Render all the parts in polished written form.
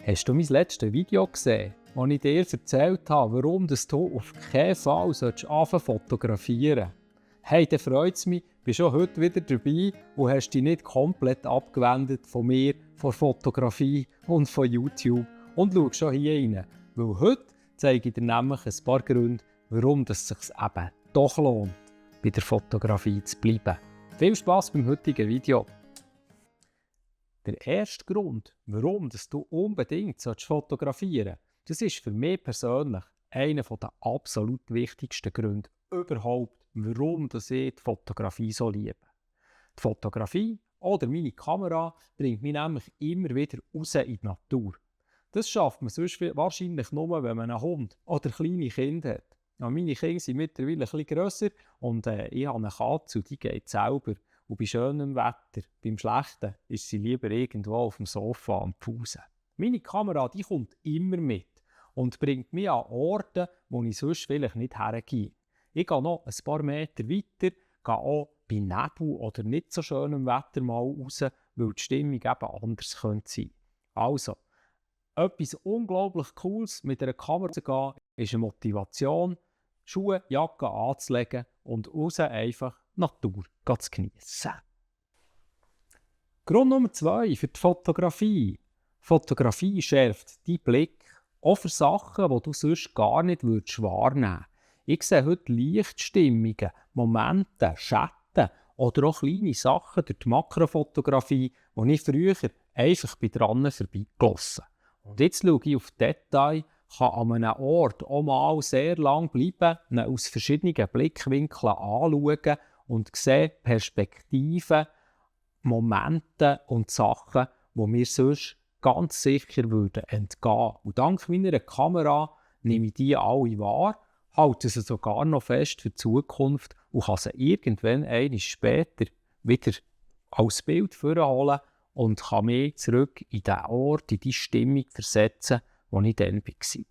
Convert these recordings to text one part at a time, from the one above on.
Hast du mein letztes Video gesehen, wo ich dir erzählt habe, warum du auf keinen Fall anfangen zu fotografieren? Hey, dann freut es mich, bist schon heute wieder dabei und hast dich nicht komplett abgewendet von mir, von Fotografie und von YouTube und schau schon hier rein. Weil heute zeige ich dir nämlich ein paar Gründe, warum es sich eben doch lohnt, bei der Fotografie zu bleiben. Viel Spass beim heutigen Video. Der erste Grund, warum du unbedingt fotografieren solltest, das ist für mich persönlich einer der absolut wichtigsten Gründe überhaupt, warum ich die Fotografie so liebe. Die Fotografie oder meine Kamera bringt mich nämlich immer wieder raus in die Natur. Das schafft man sonst wahrscheinlich nur, wenn man einen Hund oder kleine Kinder hat. Ja, meine Kinder sind mittlerweile ein bisschen grösser und ich habe eine Katze und die geht selber. Und bei schönem Wetter, beim Schlechten, ist sie lieber irgendwo auf dem Sofa am Pfusen. Meine Kamera die kommt immer mit und bringt mich an Orte, wo ich sonst vielleicht nicht hergehe. Ich gehe noch ein paar Meter weiter, gehe auch bei Nebel oder nicht so schönem Wetter mal raus, weil die Stimmung eben anders könnte sein. Also, etwas unglaublich Cooles mit einer Kamera zu gehen, ist eine Motivation, Schuhe, Jacke anzulegen und raus einfach Natur zu geniessen. Grund Nummer 2 für die Fotografie. Fotografie schärft deinen Blick auch für Sachen, die du sonst gar nicht wahrnehmen würdest. Ich sehe heute Lichtstimmungen, Momente, Schatten oder auch kleine Sachen durch die Makrofotografie, die ich früher einfach dran vorbeigelassen habe. Und jetzt schaue ich auf Detail, kann an einem Ort auch mal sehr lang bleiben, ihn aus verschiedenen Blickwinkeln anschauen und sehe Perspektiven, Momente und Sachen, die mir sonst ganz sicher entgehen würden. Und dank meiner Kamera nehme ich die alle wahr, halte sie sogar noch fest für die Zukunft und kann sie irgendwann einmal später wieder als Bild vorholen und kann mich zurück in den Ort, in die Stimmung versetzen, wo ich dann war.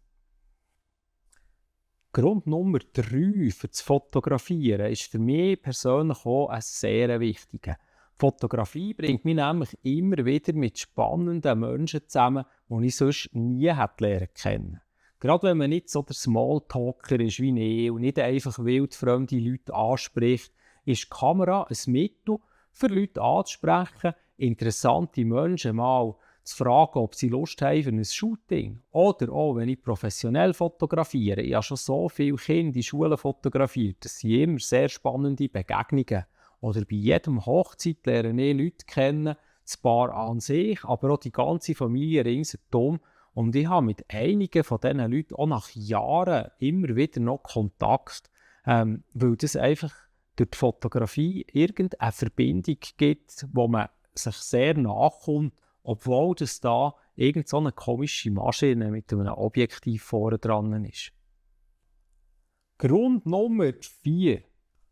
Grund Nummer 3 für das Fotografieren ist für mich persönlich auch ein sehr wichtiger. Fotografie bringt mich nämlich immer wieder mit spannenden Menschen zusammen, die ich sonst nie lernen kennen. Gerade wenn man nicht so der Smalltalker ist wie ich und nicht einfach wildfremde Leute anspricht, ist die Kamera ein Mittel, für Leute anzusprechen, interessante Menschen mal zu fragen, ob sie Lust haben für ein Shooting. Oder auch, wenn ich professionell fotografiere. Ich habe schon so viele Kinder in Schulen fotografiert. Das sind immer sehr spannende Begegnungen. Oder bei jedem Hochzeit lerne ich Leute kennen, das Paar an sich, aber auch die ganze Familie ringsherum. Und ich habe mit einigen von diesen Leuten auch nach Jahren immer wieder noch Kontakt, weil das einfach durch die Fotografie irgendeine Verbindung gibt, wo man sich sehr nachkommt, obwohl das da irgend so eine komische Maschine mit einem Objektiv vorne dran ist. Grund Nummer 4.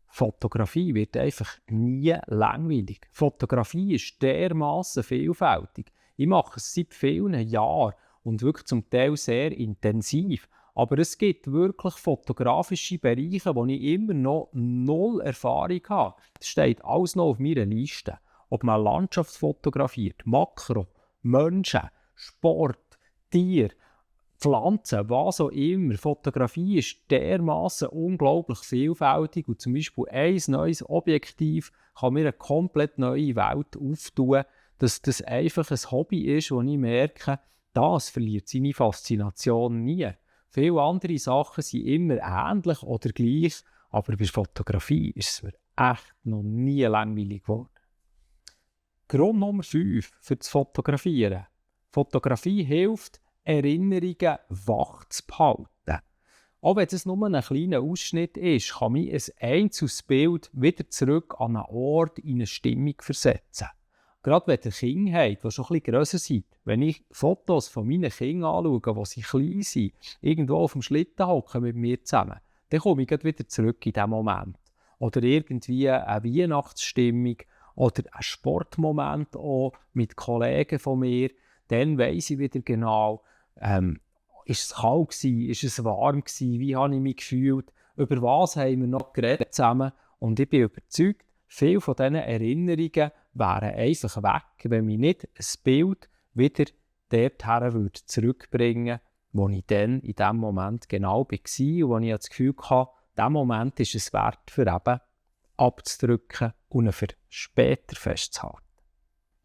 Fotografie wird einfach nie langweilig. Fotografie ist dermassen vielfältig. Ich mache es seit vielen Jahren und wirklich zum Teil sehr intensiv. Aber es gibt wirklich fotografische Bereiche, wo ich immer noch null Erfahrung habe. Das steht alles noch auf meiner Liste. Ob man Landschaft fotografiert, Makro, Menschen, Sport, Tier, Pflanzen, was auch immer. Fotografie ist dermassen unglaublich vielfältig und zum Beispiel ein neues Objektiv kann mir eine komplett neue Welt auftun, dass das einfach ein Hobby ist, wo ich merke, das verliert seine Faszination nie. Viele andere Sachen sind immer ähnlich oder gleich, aber bei Fotografie ist es mir echt noch nie langweilig geworden. Grund Nummer 5 für das Fotografieren. Fotografie hilft, Erinnerungen wach zu behalten. Auch wenn es nur ein kleiner Ausschnitt ist, kann mich ein einzelnes Bild wieder zurück an einen Ort, in eine Stimmung versetzen. Gerade wenn ihr Kinder habt, die schon ein bisschen grösser sind. Wenn ich Fotos von meinen Kindern anschaue, die sie klein sind, irgendwo auf dem Schlitten hocken mit mir zusammen, dann komme ich wieder zurück in diesen Moment. Oder irgendwie eine Weihnachtsstimmung oder ein Sportmoment auch mit Kollegen von mir. Dann weiss ich wieder genau, ist es kalt gewesen, ist es warm gewesen, wie habe ich mich gefühlt, über was haben wir noch geredet zusammen. Und ich bin überzeugt, viele von diesen Erinnerungen wären einfach weg, wenn wir nicht ein Bild wieder dorthin würde zurückbringen, wo ich dann in diesem Moment genau war und wo ich das Gefühl hatte, dieser Moment ist es wert, für eben abzudrücken und ihn für später festzuhalten.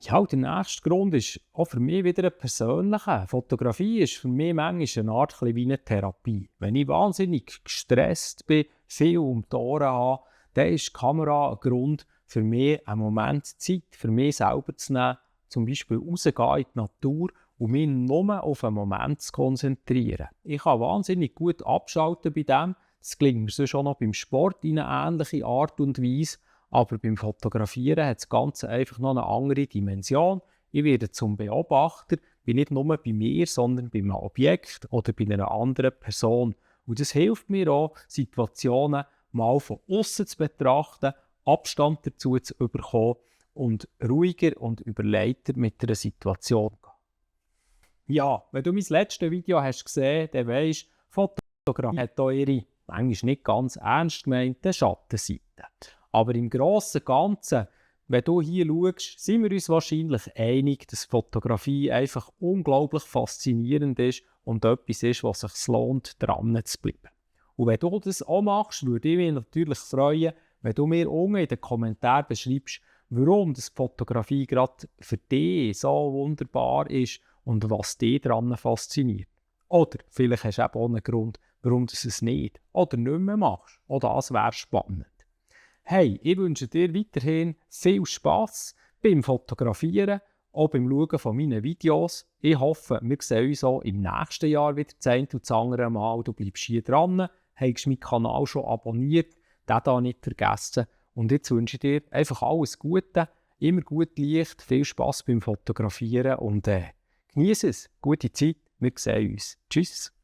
Ja, der nächste Grund ist auch für mich wieder ein persönlicher. Fotografie ist für mich manchmal eine Art wie eine Therapie. Wenn ich wahnsinnig gestresst bin, viel um die Ohren habe, dann ist die Kamera ein Grund für mich, einen Moment Zeit für mich selber zu nehmen, zum Beispiel rausgehen in die Natur und mich nur auf einen Moment zu konzentrieren. Ich kann wahnsinnig gut abschalten bei dem. Das gelingt mir sonst auch noch beim Sport in einer ähnlichen Art und Weise. Aber beim Fotografieren hat das Ganze einfach noch eine andere Dimension. Ich werde zum Beobachter, bin nicht nur bei mir, sondern bei einem Objekt oder bei einer anderen Person. Und das hilft mir auch, Situationen mal von außen zu betrachten, Abstand dazu zu bekommen und ruhiger und überlegter mit einer Situation zu gehen. Ja, wenn du mein letztes Video hast gesehen, dann weisst du, Fotografie hat auch ihre, manchmal nicht ganz ernst gemeinte, Schattenseite. Aber im Grossen und Ganzen, wenn du hier schaust, sind wir uns wahrscheinlich einig, dass Fotografie einfach unglaublich faszinierend ist und etwas ist, was sich lohnt, dran zu bleiben. Und wenn du das auch machst, würde ich mich natürlich freuen, wenn du mir unten in den Kommentaren beschreibst, warum das Fotografie gerade für dich so wunderbar ist und was dich daran fasziniert. Oder vielleicht hast du eben auch einen Grund, warum du es nicht oder nicht mehr machst. Auch das wäre spannend. Hey, ich wünsche dir weiterhin viel Spass beim Fotografieren, auch beim Schauen von meinen Videos. Ich hoffe, wir sehen uns auch im nächsten Jahr wieder das eine und das andere Mal. Du bleibst hier dran, hast meinen Kanal schon abonniert, den da nicht vergessen. Und jetzt wünsche ich dir einfach alles Gute, immer gut Licht, viel Spass beim Fotografieren und genieße es. Gute Zeit, wir sehen uns. Tschüss.